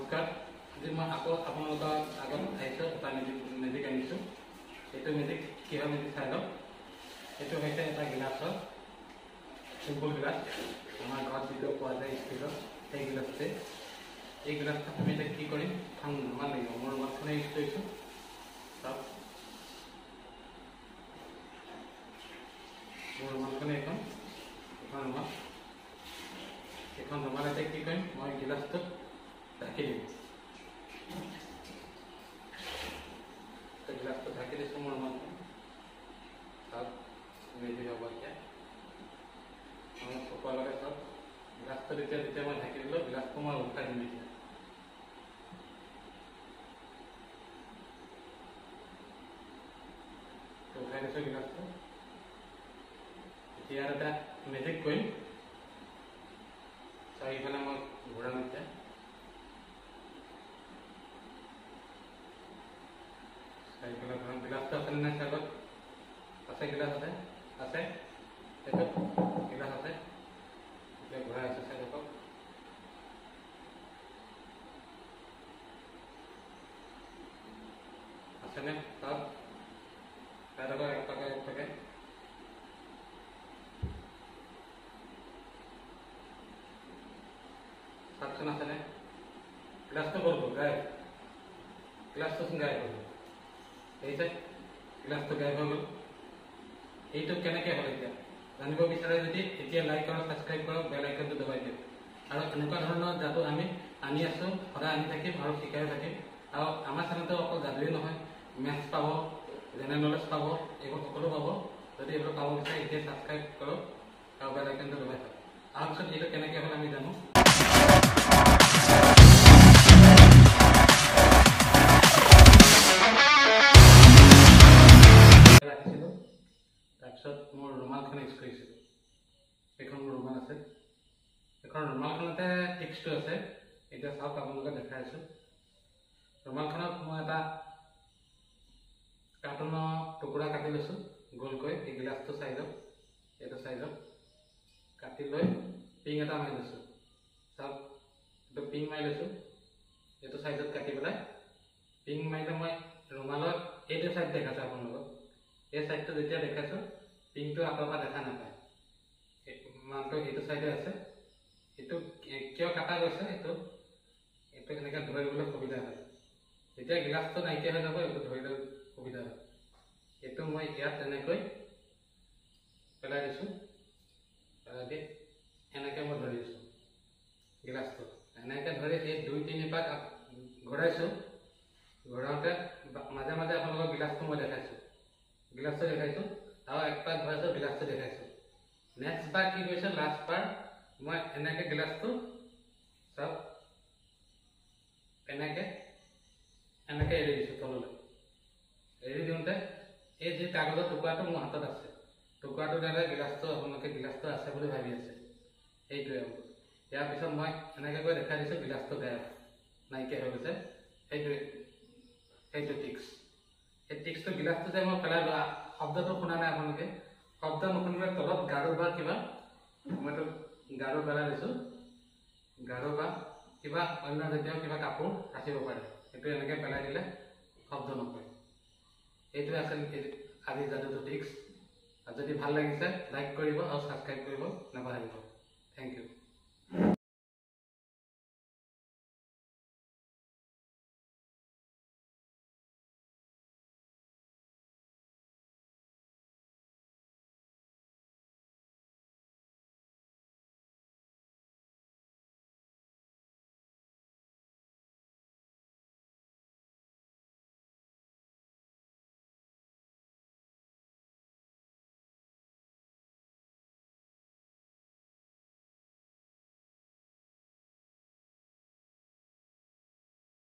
নমস্কাৰ। আজি মই আকৌ আপোনালোকৰ আগত আহিছোঁ এটা মেজিক আনিছোঁ। এইটো মেজিক কিহৰ মেজিক চাই লওক। এইটো হৈছে এটা গিলাচৰ চিম্পল গিলাচ, আমাৰ ঘৰত যিটো পোৱা যায় ষ্টিলৰ সেই গিলাচতে। এই গিলাচটো আমি এতিয়া কি কৰিম, এখন ৰুমাল লাগিব। মই ৰুমালখনে ইউজ কৰিছোঁ। চাওক, মোৰ ৰুমালখনে এখন ৰুমাল। এখন ৰুমালতে কি কৰিম, মই গিলাচটোত ঢাকি দিম। গিলাচটো ঢাকি দিছোঁ মোৰ ৰুমালখন। চাওক, ৰেডি হ'ব এতিয়া। মই চকুৰ লগে চাওক, গিলাচটো যেতিয়া মই ঢাকি দিলোঁ, গিলাচটো মই উঠাই দিম এতিয়া। উঠাই দিছোঁ গিলাচটো। এতিয়া এটা মেজিক কৰিম। চাৰিওফালে মই ঘূৰাম এতিয়া। চাৰিওফালে ঘূৰাম। গিলাচটো আছে নে নাই চাইডত? আছে, গিলাচ আছে, আছে সেইটোত গিলাচ আছে। এতিয়া ঘূৰাই আছে চাইডত। আছেনে? তাত চাইডত এক থাকে। চাকচোন আছেনে? গ্লাসটো করবো গায়েব, গ্লাসটো গায়েব হল। এই যে গ্লাসটো গায়েব হল, এইটো কেনেকৈ হল এতিয়া জানিব বিচাৰে যদি এতিয়া লাইক কৰক, সাবস্ক্ৰাইব কৰক, বেল আইকনটো দবাই দিয়ক। আৰু এনেকুৱা ধৰণৰ যাদু আমি আনি আছোঁ, সদায় আনি থাকিম আৰু শিকাই থাকিম। আৰু আমাৰ চেনেলটো অকল যাদুৱেই নহয়, মেথছ পাব, জেনেৰেল নলেজ পাব, এইবোৰ সকলো পাব। যদি এইবোৰ পাব বিচাৰে এতিয়া সাবস্ক্ৰাইব কৰক আৰু বেল আইকনটো দবাই থাকক। তাৰপিছত এইটো কেনেকৈ হ'ল আমি জানো। তাৰপিছত মোৰ ৰুমালখন ইউজ কৰিছিলোঁ। এইখন মোৰ ৰুমাল আছে। এইখন ৰুমালখনতে টিক্সটো আছে। এতিয়া চাওক, আপোনালোকে দেখাই আছোঁ। ৰুমালখনত মই এটা কাৰ্টুনৰ টুকুৰা কাটি লৈছোঁ গোলকৈ, এই গিলাচটো চাইজত, এইটো চাইজত কাটি লৈ পিং এটা মাৰি লৈছোঁ। চাওক, এইটো পিং মাৰি লৈছোঁ। এইটো চাইজত কাটি পেলাই পিং মাৰিলে মই ৰুমালত এইটো চাইড দেখাইছোঁ আপোনালোকক। এই চাইডটো যেতিয়া দেখাইছোঁ, পিংটো আঁতৰৰ পৰা দেখা নাপায়, মানটো এইটো চাইডে আছে। এইটো কিয় কাটা গৈছে, এইটো এনেকৈ ধৰিবলৈ সুবিধা হয়। যেতিয়া গিলাচটো নাইকিয়া হৈ যাব, এইটো ধৰিবলৈ সুবিধা হয়। এইটো মই ইয়াত এনেকৈ পেলাই দিছোঁ। পেলাই দি এনেকৈ মই ধৰি দিছোঁ গিলাচটো। এনেকৈ ধৰি এই 2-3 পাক ঘূৰাইছোঁ। ঘূৰাওঁতে মাজে মাজে আপোনালোকৰ গিলাচটো মই দেখাইছোঁ, গিলাচটো দেখাইছোঁ, আৰু এক পাক ঘূৰাইছোঁ, গিলাচটো দেখাইছোঁ। নেক্সট বাৰ কি কৰিছোঁ, লাষ্ট বাৰ মই এনেকৈ গিলাচটো চাওক, এনেকৈ এৰি দিছোঁ তললৈ। এৰি দিওঁতে এই যি কাগজৰ টুকুৰাটো মোৰ হাতত আছে, টুকুৰাটোৰ দ্বাৰা গিলাচটো আপোনালোকে গিলাচটো আছে বুলি ভাবি আছে। সেইটোৱে হ'ব। ইয়াৰ পিছত মই এনেকৈ গৈ দেখাই দিছোঁ, গিলাচটো গায়েব, নাইকিয়া হৈ গৈছে। সেইটো টিক্স। এই টিক্সটো গিলাচটো যে মই পেলাই লোৱা শব্দটো শুনা নাই আপোনালোকে। শব্দ নুশুনিলে তলত গাৰু বা কিবা, মইতো গাৰু পেলাই দিছোঁ, গাৰু বা কিবা অন্য জাতীয় কিবা কাপোৰ ৰাখিব পাৰে। সেইটো এনেকৈ পেলাই দিলে শব্দ নকৰে। এইটোৱে আছিল আজিৰ যাদুটো টিক্স। আৰু যদি ভাল লাগিছে লাইক কৰিব আৰু ছাবস্ক্ৰাইব কৰিব নাপাহৰিব। Thank U.